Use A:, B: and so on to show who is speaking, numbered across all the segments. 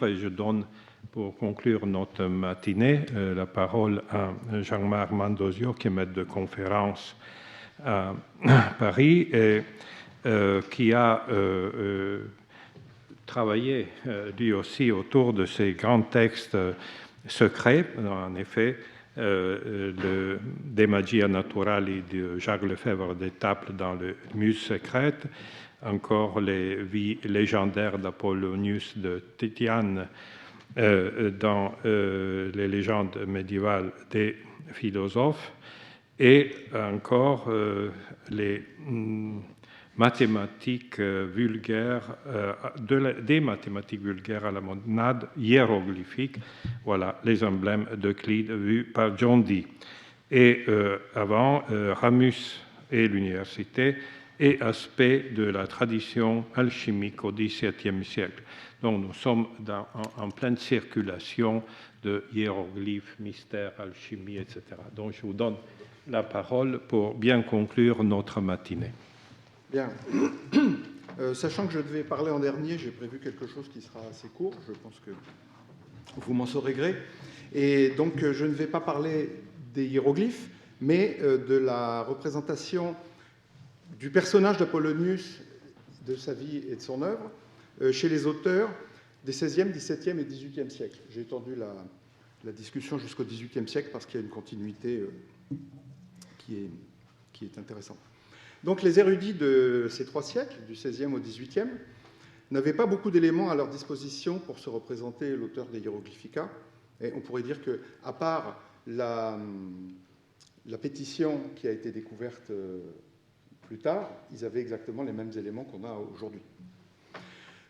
A: Et je donne, pour conclure notre matinée, la parole à Jean-Marc Mandozio, qui est maître de conférence à Paris et qui a travaillé lui aussi autour de ces grands textes secrets. En effet, De Magia Naturali de Jacques Lefebvre d'Étaples dans le Muse secrète, encore les vies légendaires d'Apollonius de Titiane dans les légendes médiévales des philosophes, et encore les mathématiques vulgaires, des mathématiques vulgaires à la monade hiéroglyphique, voilà les emblèmes d'Euclide vus par John Dee. Et avant, Ramus et l'université, et aspect de la tradition alchimique au XVIIe siècle. Donc nous sommes en pleine circulation de hiéroglyphes, mystères, alchimie, etc. Donc je vous donne la parole pour bien conclure notre matinée.
B: Bien. Sachant que je devais parler en dernier, j'ai prévu quelque chose qui sera assez court. Je pense que vous m'en saurez gré. Et donc je ne vais pas parler des hiéroglyphes, mais de la représentation du personnage d'Apollonius, de sa vie et de son œuvre, chez les auteurs des XVIe, XVIIe et XVIIIe siècles. J'ai étendu la discussion jusqu'au XVIIIe siècle parce qu'il y a une continuité qui est intéressante. Donc les érudits de ces trois siècles, du XVIe au XVIIIe, n'avaient pas beaucoup d'éléments à leur disposition pour se représenter l'auteur des Hieroglyphica. Et on pourrait dire qu'à part la pétition qui a été découverte plus tard, ils avaient exactement les mêmes éléments qu'on a aujourd'hui.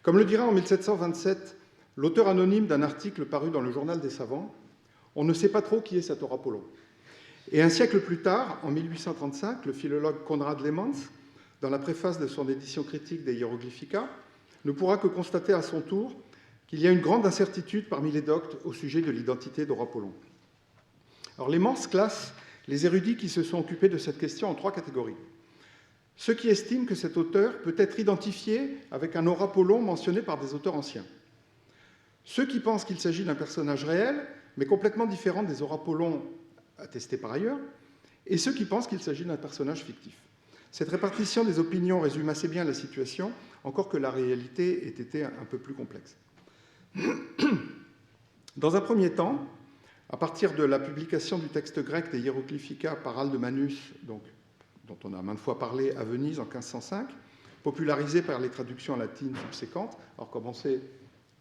B: Comme le dira en 1727 l'auteur anonyme d'un article paru dans le Journal des Savants, on ne sait pas trop qui est cet Apollon. Et un siècle plus tard, en 1835, le philologue Konrad Lehmanns, dans la préface de son édition critique des Hieroglyphica, ne pourra que constater à son tour qu'il y a une grande incertitude parmi les doctes au sujet de l'identité d'Apollon. Alors Lehmanns classe les érudits qui se sont occupés de cette question en trois catégories. Ceux qui estiment que cet auteur peut être identifié avec un Aurapollon mentionné par des auteurs anciens. Ceux qui pensent qu'il s'agit d'un personnage réel, mais complètement différent des Aurapollons attestés par ailleurs, et ceux qui pensent qu'il s'agit d'un personnage fictif. Cette répartition des opinions résume assez bien la situation, encore que la réalité ait été un peu plus complexe. Dans un premier temps, à partir de la publication du texte grec des Hieroglyphica par Aldemanus, dont on a maintes fois parlé à Venise en 1505, popularisé par les traductions latines subséquentes. Alors, comme on sait,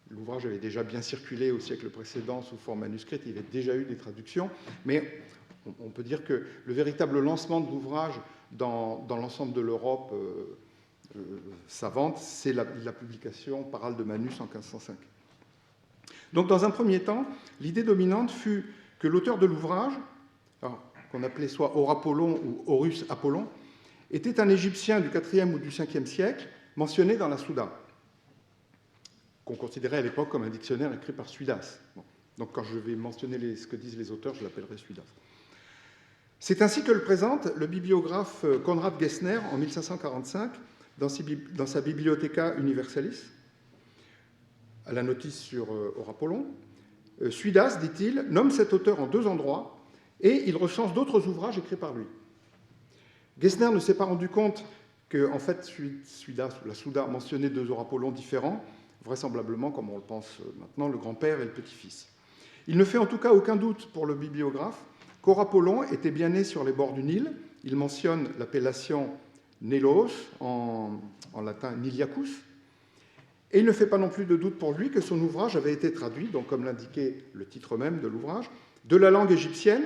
B: l'ouvrage avait déjà bien circulé au siècle précédent sous forme manuscrite, il y avait déjà eu des traductions, mais on peut dire que le véritable lancement de l'ouvrage dans l'ensemble de l'Europe savante, c'est la publication par Aldemanus en 1505. Donc, dans un premier temps, l'idée dominante fut que l'auteur de l'ouvrage, qu'on appelait soit Aurapollon ou Horus Apollon, était un Égyptien du IVe ou du Ve siècle, mentionné dans la Souda, qu'on considérait à l'époque comme un dictionnaire écrit par Suidas. Bon. Donc quand je vais mentionner ce que disent les auteurs, je l'appellerai Suidas. C'est ainsi que le présente le bibliographe Konrad Gessner en 1545 dans sa Bibliotheca Universalis, à la notice sur Aurapollon. Suidas, dit-il, nomme cet auteur en deux endroits et il recense d'autres ouvrages écrits par lui. Gessner ne s'est pas rendu compte que, en fait, Suidas, la Souda, mentionnait deux Aurapollons différents, vraisemblablement, comme on le pense maintenant, le grand-père et le petit-fils. Il ne fait en tout cas aucun doute pour le bibliographe qu'Aurapollon était bien né sur les bords du Nil. Il mentionne l'appellation Nélos, en latin Niliacus. Et il ne fait pas non plus de doute pour lui que son ouvrage avait été traduit, donc comme l'indiquait le titre même de l'ouvrage, de la langue égyptienne,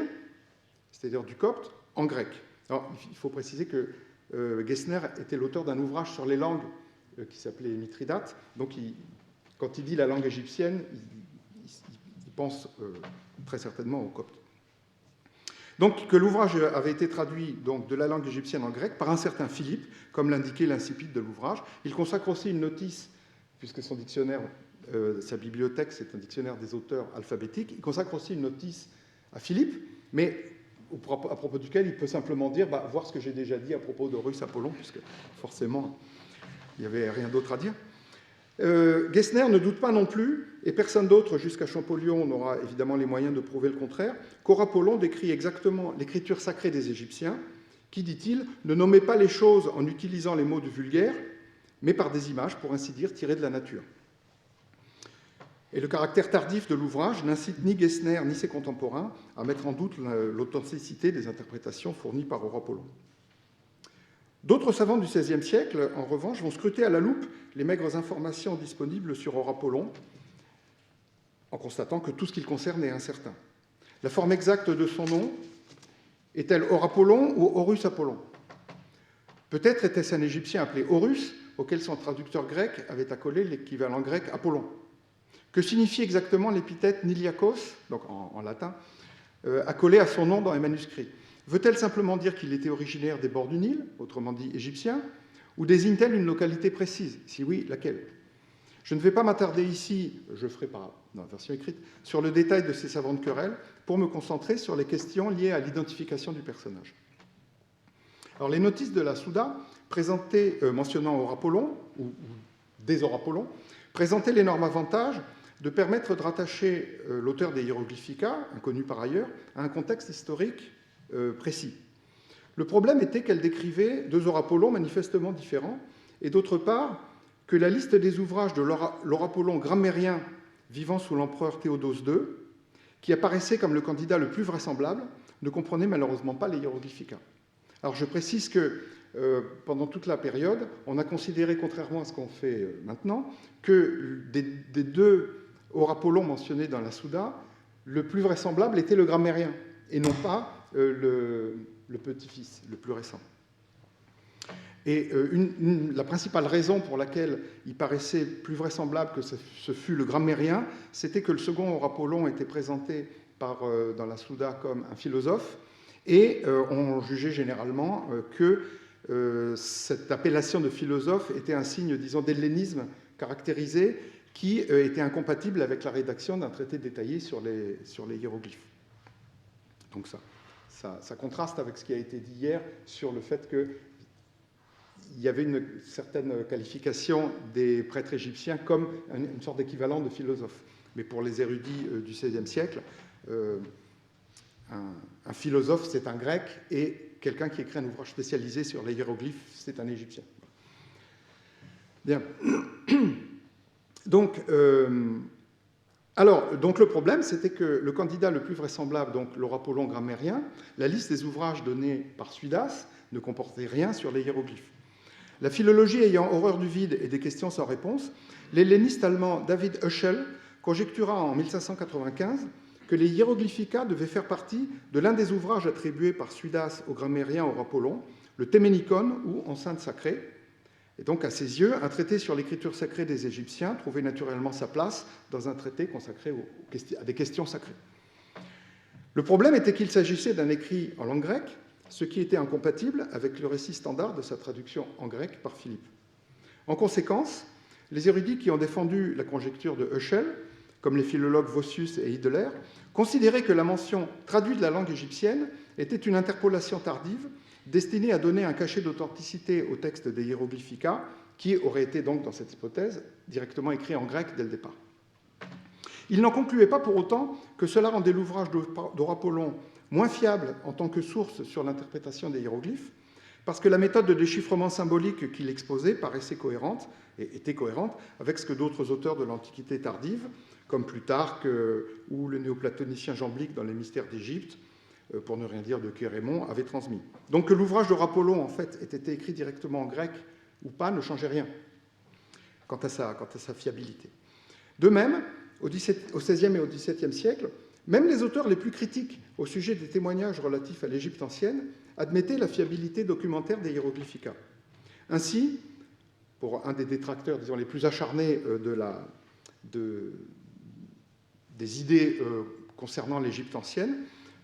B: c'est-à-dire du copte, en grec. Alors, il faut préciser que Gessner était l'auteur d'un ouvrage sur les langues qui s'appelait Mithridate. Donc, quand il dit la langue égyptienne, il pense très certainement au copte. Donc, que l'ouvrage avait été traduit donc, de la langue égyptienne en grec par un certain Philippe, comme l'indiquait l'incipit de l'ouvrage. Il consacre aussi une notice, puisque son dictionnaire, sa bibliothèque, c'est un dictionnaire des auteurs alphabétiques. Il consacre aussi une notice à Philippe, mais à propos duquel il peut simplement dire voir ce que j'ai déjà dit à propos d'Horus Apollon, puisque forcément, il n'y avait rien d'autre à dire. Gessner ne doute pas non plus, et personne d'autre jusqu'à Champollion n'aura évidemment les moyens de prouver le contraire, qu'Horapollon décrit exactement l'écriture sacrée des Égyptiens, qui, dit-il, ne nommait pas les choses en utilisant les mots du vulgaire, mais par des images, pour ainsi dire, tirées de la nature. Et le caractère tardif de l'ouvrage n'incite ni Gessner ni ses contemporains à mettre en doute l'authenticité des interprétations fournies par Horapollon. D'autres savants du XVIe siècle, en revanche, vont scruter à la loupe les maigres informations disponibles sur Horapollon, en constatant que tout ce qui le concerne est incertain. La forme exacte de son nom est-elle Horapollon ou Horus Apollon? Peut-être était-ce un Égyptien appelé Horus, auquel son traducteur grec avait accolé l'équivalent grec Apollon. Que signifie exactement l'épithète Niliakos, donc en latin, accolée à son nom dans les manuscrits? Veut-elle simplement dire qu'il était originaire des bords du Nil, autrement dit égyptien, ou désigne-t-elle une localité précise? Si oui, laquelle? Je ne vais pas m'attarder ici, je ferai dans la version écrite, sur le détail de ces savantes querelles, pour me concentrer sur les questions liées à l'identification du personnage. Alors, les notices de la Souda, mentionnant Horapollon, ou des Horapollons, présentaient l'énorme avantage de permettre de rattacher l'auteur des Hieroglyphica, inconnu par ailleurs, à un contexte historique précis. Le problème était qu'elle décrivait deux Horapollons manifestement différents, et d'autre part, que la liste des ouvrages de l'Horapollon grammairien vivant sous l'empereur Théodose II, qui apparaissait comme le candidat le plus vraisemblable, ne comprenait malheureusement pas les Hieroglyphica. Alors je précise que pendant toute la période, on a considéré, contrairement à ce qu'on fait maintenant, que des deux Horapollons mentionnés dans la Souda, le plus vraisemblable était le grammairien, et non pas le petit-fils, le plus récent. Et la principale raison pour laquelle il paraissait plus vraisemblable que ce fût le grammairien, c'était que le second Horapollon était présenté dans la Souda comme un philosophe, et on jugeait généralement que cette appellation de philosophe était un signe, disons, d'hellénisme caractérisé qui était incompatible avec la rédaction d'un traité détaillé sur les hiéroglyphes. Donc ça contraste avec ce qui a été dit hier sur le fait qu'il y avait une certaine qualification des prêtres égyptiens comme une sorte d'équivalent de philosophe. Mais pour les érudits du XVIe siècle, un philosophe, c'est un grec, et quelqu'un qui écrit un ouvrage spécialisé sur les hiéroglyphes, c'est un égyptien. Bien. Donc le problème, c'était que le candidat le plus vraisemblable, donc l'Horapollon grammairien, la liste des ouvrages donnés par Suidas ne comportait rien sur les hiéroglyphes. La philologie ayant horreur du vide et des questions sans réponse, l'helléniste allemand David Höschel conjectura en 1595 que les Hieroglyphica devaient faire partie de l'un des ouvrages attribués par Suidas au grammairien Horapollon, le Théménikon ou Enceinte sacrée. Et donc, à ses yeux, un traité sur l'écriture sacrée des Égyptiens trouvait naturellement sa place dans un traité consacré à des questions sacrées. Le problème était qu'il s'agissait d'un écrit en langue grecque, ce qui était incompatible avec le récit standard de sa traduction en grec par Philippe. En conséquence, les érudits qui ont défendu la conjecture de Höschel, comme les philologues Vossius et Hideler, considéraient que la mention traduite de la langue égyptienne était une interpolation tardive destinée à donner un cachet d'authenticité au texte des Hieroglyphica, qui aurait été donc, dans cette hypothèse, directement écrit en grec dès le départ. Il n'en concluait pas pour autant que cela rendait l'ouvrage d'Horapollon moins fiable en tant que source sur l'interprétation des hiéroglyphes, parce que la méthode de déchiffrement symbolique qu'il exposait paraissait cohérente, et était cohérente, avec ce que d'autres auteurs de l'Antiquité tardive, comme Plutarque ou le néoplatonicien Jamblique dans les Mystères d'Égypte, pour ne rien dire de Chérémon, avaient transmis. Donc que l'ouvrage d'Horapollon, en fait, ait été écrit directement en grec ou pas, ne changeait rien quant à sa fiabilité. De même, au XVIe et au XVIIe siècle, même les auteurs les plus critiques au sujet des témoignages relatifs à l'Égypte ancienne admettaient la fiabilité documentaire des hiéroglyphica. Ainsi, pour un des détracteurs, disons, les plus acharnés des idées concernant l'Égypte ancienne,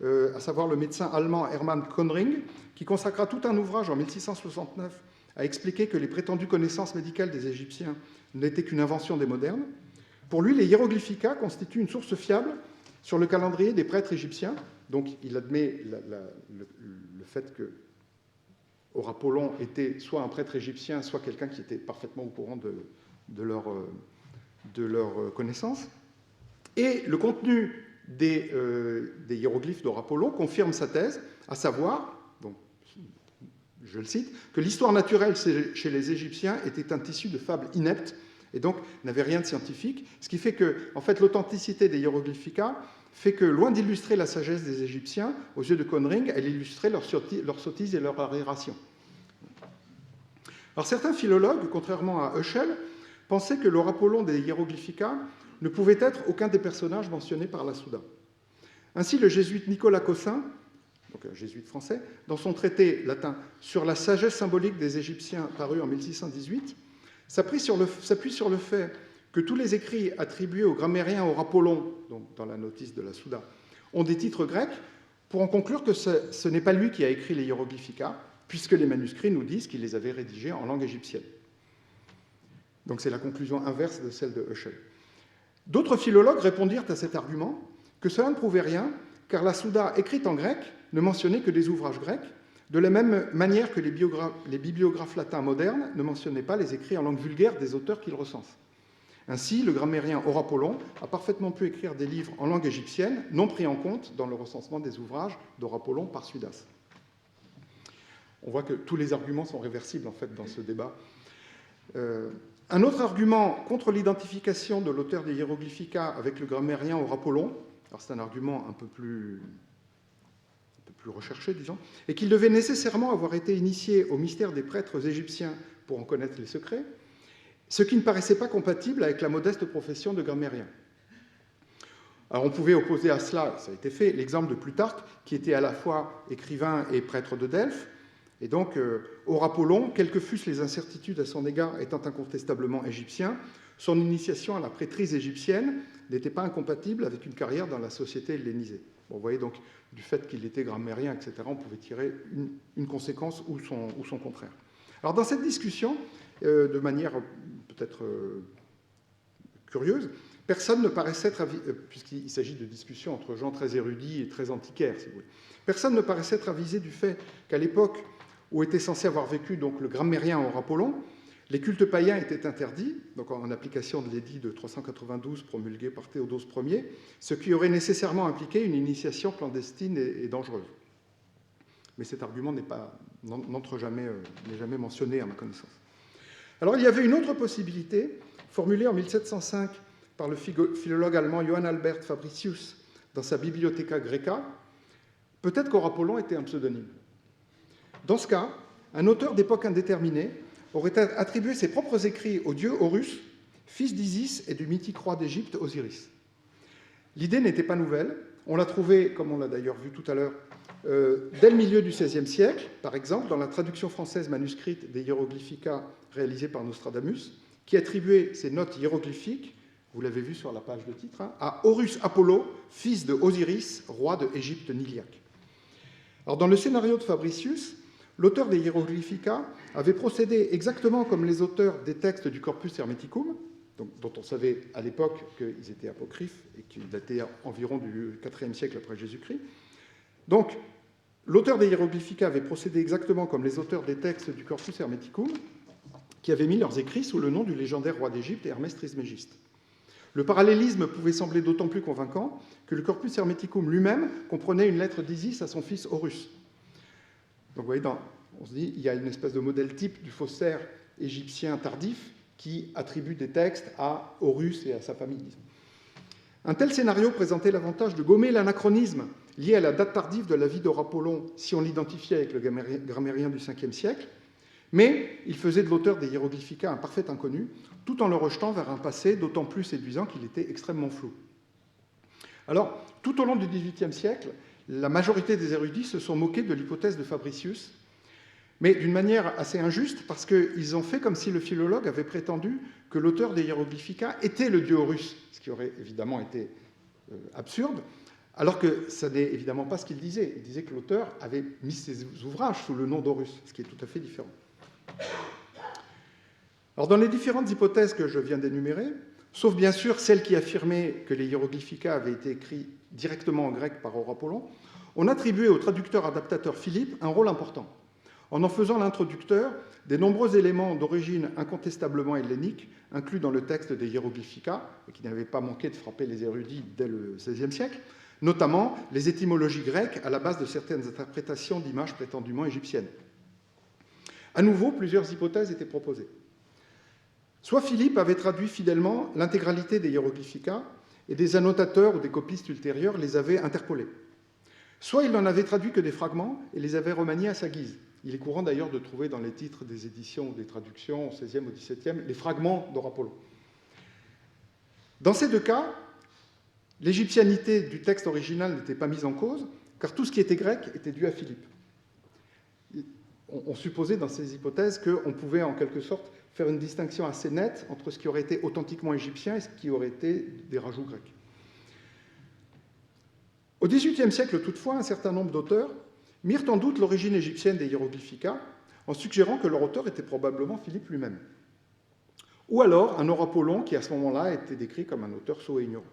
B: à savoir le médecin allemand Hermann Konring, qui consacra tout un ouvrage en 1669 à expliquer que les prétendues connaissances médicales des Égyptiens n'étaient qu'une invention des modernes. Pour lui, les hiéroglyphica constituent une source fiable sur le calendrier des prêtres égyptiens. Donc il admet le fait que Horapollon était soit un prêtre égyptien, soit quelqu'un qui était parfaitement au courant de leur connaissance. Et le contenu des hiéroglyphes d'Or-Apollon confirme sa thèse, à savoir, donc, je le cite, que l'histoire naturelle chez les Égyptiens était un tissu de fables ineptes et donc n'avait rien de scientifique, ce qui fait que, en fait, l'authenticité des hiéroglyphica fait que, loin d'illustrer la sagesse des Égyptiens, aux yeux de Conring, elle illustrait leur sottise et leur aberration. Alors certains philologues, contrairement à Heschel, pensaient que l'Or-Apollon des hiéroglyphica ne pouvait être aucun des personnages mentionnés par la Souda. Ainsi, le jésuite Nicolas Cossin, donc un jésuite français, dans son traité latin sur la sagesse symbolique des Égyptiens paru en 1618, s'appuie sur le fait que tous les écrits attribués au grammairien Or-Apollon, donc dans la notice de la Souda, ont des titres grecs, pour en conclure que ce n'est pas lui qui a écrit les hiéroglyphica, puisque les manuscrits nous disent qu'il les avait rédigés en langue égyptienne. Donc c'est la conclusion inverse de celle de Heschel. D'autres philologues répondirent à cet argument que cela ne prouvait rien, car la Souda, écrite en grec, ne mentionnait que des ouvrages grecs, de la même manière que les bibliographes latins modernes ne mentionnaient pas les écrits en langue vulgaire des auteurs qu'ils recensent. Ainsi, le grammairien Or-Apollon a parfaitement pu écrire des livres en langue égyptienne, non pris en compte dans le recensement des ouvrages d'Or-Apollon par Suidas. On voit que tous les arguments sont réversibles, en fait, dans ce débat. Un autre argument contre l'identification de l'auteur des hiéroglyphica avec le grammairien Or-Apollon, alors c'est un argument un peu plus recherché, disons, et qu'il devait nécessairement avoir été initié au mystère des prêtres égyptiens pour en connaître les secrets, ce qui ne paraissait pas compatible avec la modeste profession de grammairien. Alors on pouvait opposer à cela, ça a été fait, l'exemple de Plutarque, qui était à la fois écrivain et prêtre de Delphes, et donc Or-Apollon, quelles que fussent les incertitudes à son égard étant incontestablement égyptien, son initiation à la prêtrise égyptienne n'était pas incompatible avec une carrière dans la société hellénisée. Bon, vous voyez donc, du fait qu'il était grammairien, etc., on pouvait tirer une conséquence ou son contraire. Alors dans cette discussion, de manière peut-être curieuse, personne ne paraissait être puisqu'il s'agit de discussions entre gens très érudits et très antiquaires, si vous voulez, personne ne paraissait être avisé du fait qu'à l'époque où était censé avoir vécu donc, le grammairien Or-Apollon, les cultes païens étaient interdits, donc en application de l'édit de 392 promulgué par Théodose Ier, ce qui aurait nécessairement impliqué une initiation clandestine et dangereuse. Mais cet argument n'est jamais mentionné à ma connaissance. Alors il y avait une autre possibilité, formulée en 1705 par le philologue allemand Johann Albert Fabricius dans sa Bibliotheca Graeca. Peut-être qu'Or-Apollon était un pseudonyme. Dans ce cas, un auteur d'époque indéterminée aurait attribué ses propres écrits au dieu Horus, fils d'Isis et du mythique roi d'Égypte Osiris. L'idée n'était pas nouvelle, on l'a trouvée, comme on l'a d'ailleurs vu tout à l'heure, dès le milieu du XVIe siècle, par exemple, dans la traduction française manuscrite des hiéroglyphica réalisée par Nostradamus, qui attribuait ses notes hiéroglyphiques, vous l'avez vu sur la page de titre, à Horus Apollo, fils de Osiris, roi de Égypte Niliaque. Alors, dans le scénario de Fabricius, l'auteur des hiéroglyphica avait procédé exactement comme les auteurs des textes du Corpus Hermeticum, dont on savait à l'époque qu'ils étaient apocryphes et qu'ils dataient environ du IVe siècle après Jésus-Christ. Donc, l'auteur des hiéroglyphica avait procédé exactement comme les auteurs des textes du Corpus Hermeticum, qui avaient mis leurs écrits sous le nom du légendaire roi d'Égypte Hermès Trismégiste. Le parallélisme pouvait sembler d'autant plus convaincant que le Corpus Hermeticum lui-même comprenait une lettre d'Isis à son fils Horus. Donc vous voyez, on se dit, il y a une espèce de modèle type du faussaire égyptien tardif qui attribue des textes à Horus et à sa famille. Disons. Un tel scénario présentait l'avantage de gommer l'anachronisme lié à la date tardive de la vie d'Or-Apollon si on l'identifiait avec le grammairien du Ve siècle, mais il faisait de l'auteur des hiéroglyphica un parfait inconnu, tout en le rejetant vers un passé d'autant plus séduisant qu'il était extrêmement flou. Alors, tout au long du XVIIIe siècle, la majorité des érudits se sont moqués de l'hypothèse de Fabricius, mais d'une manière assez injuste, parce qu'ils ont fait comme si le philologue avait prétendu que l'auteur des hiéroglyphica était le dieu Horus, ce qui aurait évidemment été absurde, alors que ça n'est évidemment pas ce qu'il disait. Il disait que l'auteur avait mis ses ouvrages sous le nom d'Horus, ce qui est tout à fait différent. Alors, dans les différentes hypothèses que je viens d'énumérer, sauf bien sûr celle qui affirmait que les hiéroglyphica avaient été écrits directement en grec par Or-Apollon, on attribuait au traducteur-adaptateur Philippe un rôle important. en faisant l'introducteur des nombreux éléments d'origine incontestablement hellénique inclus dans le texte des Hieroglyphica, et qui n'avaient pas manqué de frapper les érudits dès le XVIe siècle, notamment les étymologies grecques à la base de certaines interprétations d'images prétendument égyptiennes. À nouveau, plusieurs hypothèses étaient proposées. Soit Philippe avait traduit fidèlement l'intégralité des Hieroglyphica, et des annotateurs ou des copistes ultérieurs les avaient interpolés. Soit il n'en avait traduit que des fragments et les avait remaniés à sa guise. Il est courant d'ailleurs de trouver dans les titres des éditions ou des traductions au XVIe ou XVIIe les fragments d'Or-Apollon. Dans ces deux cas, l'égyptianité du texte original n'était pas mise en cause, car tout ce qui était grec était dû à Philippe. On supposait dans ces hypothèses qu'on pouvait en quelque sorte faire une distinction assez nette entre ce qui aurait été authentiquement égyptien et ce qui aurait été des rajouts grecs. Au XVIIIe siècle, toutefois, un certain nombre d'auteurs mirent en doute l'origine égyptienne des Hieroglyphica en suggérant que leur auteur était probablement Philippe lui-même. Ou alors un Or-Apollon qui, à ce moment-là, était décrit comme un auteur sot et ignorant.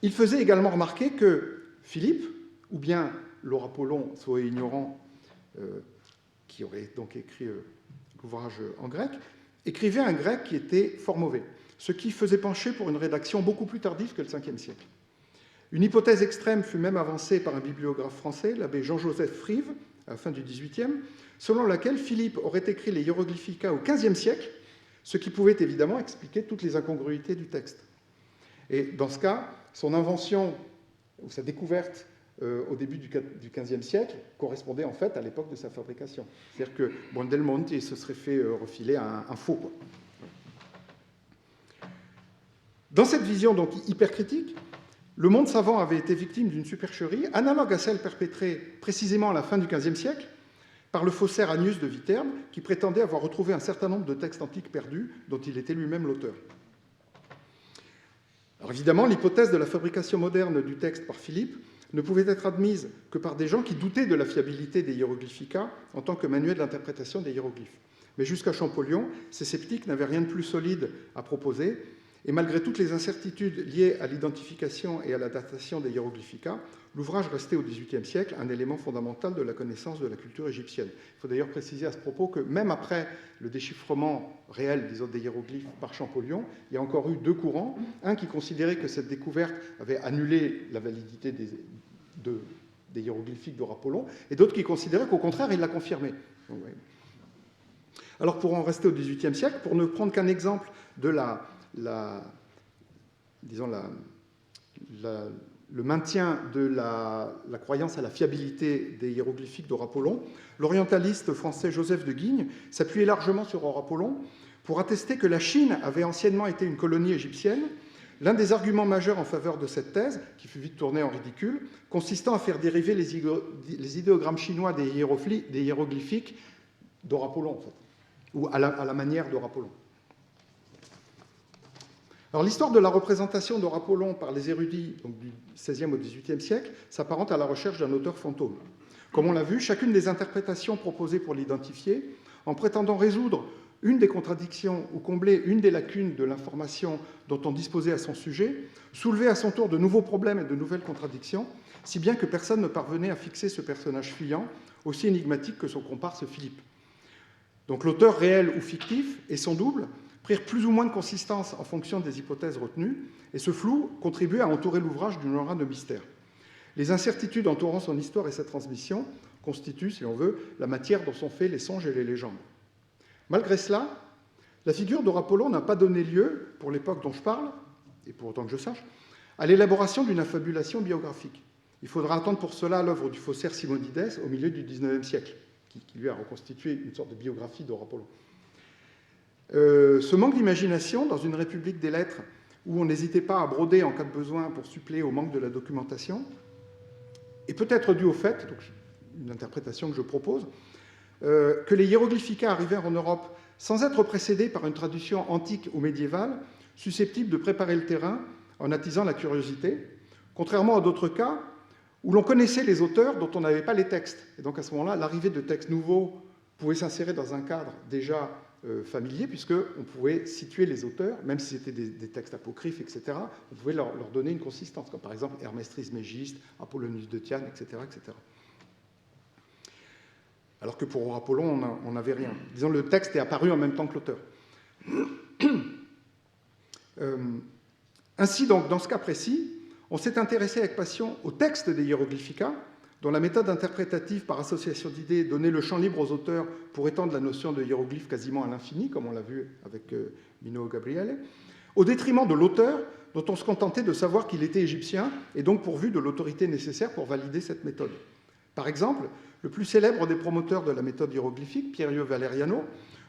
B: Il faisait également remarquer que Philippe, ou bien l'Or-Apollon sot et ignorant, qui aurait donc écrit l'ouvrage en grec, écrivait un grec qui était fort mauvais, ce qui faisait pencher pour une rédaction beaucoup plus tardive que le Ve siècle. Une hypothèse extrême fut même avancée par un bibliographe français, l'abbé Jean-Joseph Frive, à la fin du XVIIIe, selon laquelle Philippe aurait écrit les Hieroglyphica au XVe siècle, ce qui pouvait évidemment expliquer toutes les incongruités du texte. Et dans ce cas, son invention, ou sa découverte au début du XVe siècle, correspondait en fait à l'époque de sa fabrication. C'est-à-dire que Buondelmonti se serait fait refiler un faux. Quoi. Dans cette vision donc hypercritique, le monde savant avait été victime d'une supercherie analogue à celle perpétrée précisément à la fin du XVe siècle par le faussaire Agnius de Viterbe, qui prétendait avoir retrouvé un certain nombre de textes antiques perdus dont il était lui-même l'auteur. Alors évidemment, l'hypothèse de la fabrication moderne du texte par Philippe ne pouvait être admise que par des gens qui doutaient de la fiabilité des Hieroglyphica en tant que manuel d'interprétation des hiéroglyphes. Mais jusqu'à Champollion, ces sceptiques n'avaient rien de plus solide à proposer, et malgré toutes les incertitudes liées à l'identification et à la datation des Hieroglyphica, l'ouvrage restait au XVIIIe siècle un élément fondamental de la connaissance de la culture égyptienne. Il faut d'ailleurs préciser à ce propos que même après le déchiffrement réel, disons, des hiéroglyphes par Champollion, il y a encore eu deux courants. Un qui considérait que cette découverte avait annulé la validité des hiéroglyphiques d'Or-Apollon, et d'autres qui considéraient qu'au contraire, il l'a confirmé. Alors pour en rester au XVIIIe siècle, pour ne prendre qu'un exemple de le maintien de la croyance à la fiabilité des hiéroglyphiques d'Or-Apollon, l'orientaliste français Joseph de Guigne s'appuyait largement sur Or-Apollon pour attester que la Chine avait anciennement été une colonie égyptienne. L'un des arguments majeurs en faveur de cette thèse, qui fut vite tournée en ridicule, consistant à faire dériver les idéogrammes chinois des hiéroglyphiques d'Or-Apollon, en fait, ou à la manière d'Or-Apollon. Alors l'histoire de la représentation d'Or-Apollon par les érudits donc du XVIe au XVIIIe siècle s'apparente à la recherche d'un auteur fantôme. Comme on l'a vu, chacune des interprétations proposées pour l'identifier, en prétendant résoudre une des contradictions ou combler une des lacunes de l'information dont on disposait à son sujet, soulevait à son tour de nouveaux problèmes et de nouvelles contradictions, si bien que personne ne parvenait à fixer ce personnage fuyant, aussi énigmatique que son comparse Philippe. Donc l'auteur réel ou fictif et son double prirent plus ou moins de consistance en fonction des hypothèses retenues, et ce flou contribuait à entourer l'ouvrage d'une aura de mystère. Les incertitudes entourant son histoire et sa transmission constituent, si on veut, la matière dont sont faits les songes et les légendes. Malgré cela, la figure d'Or-Apollon n'a pas donné lieu, pour l'époque dont je parle, et pour autant que je sache, à l'élaboration d'une affabulation biographique. Il faudra attendre pour cela l'œuvre du faussaire Simonides au milieu du XIXe siècle, qui lui a reconstitué une sorte de biographie d'Or-Apollon. Ce manque d'imagination, dans une république des lettres où on n'hésitait pas à broder en cas de besoin pour suppléer au manque de la documentation, est peut-être dû au fait, donc une interprétation que je propose, que les hiéroglyphica arrivèrent en Europe sans être précédés par une traduction antique ou médiévale susceptible de préparer le terrain en attisant la curiosité, contrairement à d'autres cas où l'on connaissait les auteurs dont on n'avait pas les textes. Et donc à ce moment-là, l'arrivée de textes nouveaux pouvait s'insérer dans un cadre déjà familier, puisqu'on pouvait situer les auteurs, même si c'était des textes apocryphes, etc., on pouvait leur donner une consistance, comme par exemple Hermès Trismégiste, Apollonius de Tyane, etc., etc. alors que pour Aurapollon, on n'avait rien. Disons, le texte est apparu en même temps que l'auteur. Ainsi, donc, dans ce cas précis, on s'est intéressé avec passion au texte des Hieroglyphica, dont la méthode interprétative par association d'idées donnait le champ libre aux auteurs pour étendre la notion de hiéroglyphe quasiment à l'infini, comme on l'a vu avec Mino Gabriele, au détriment de l'auteur, dont on se contentait de savoir qu'il était égyptien et donc pourvu de l'autorité nécessaire pour valider cette méthode. Par exemple, le plus célèbre des promoteurs de la méthode hiéroglyphique, Piero Valeriano,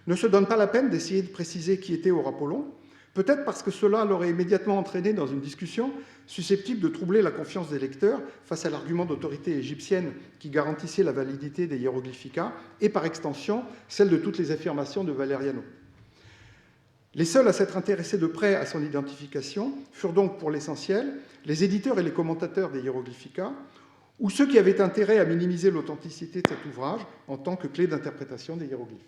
B: ne se donne pas la peine d'essayer de préciser qui était Aurapollon, peut-être parce que cela l'aurait immédiatement entraîné dans une discussion susceptible de troubler la confiance des lecteurs face à l'argument d'autorité égyptienne qui garantissait la validité des hiéroglyphica et, par extension, celle de toutes les affirmations de Valeriano. Les seuls à s'être intéressés de près à son identification furent donc, pour l'essentiel, les éditeurs et les commentateurs des hiéroglyphica, ou ceux qui avaient intérêt à minimiser l'authenticité de cet ouvrage en tant que clé d'interprétation des hiéroglyphes.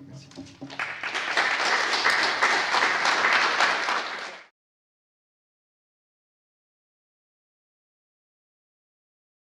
B: Merci.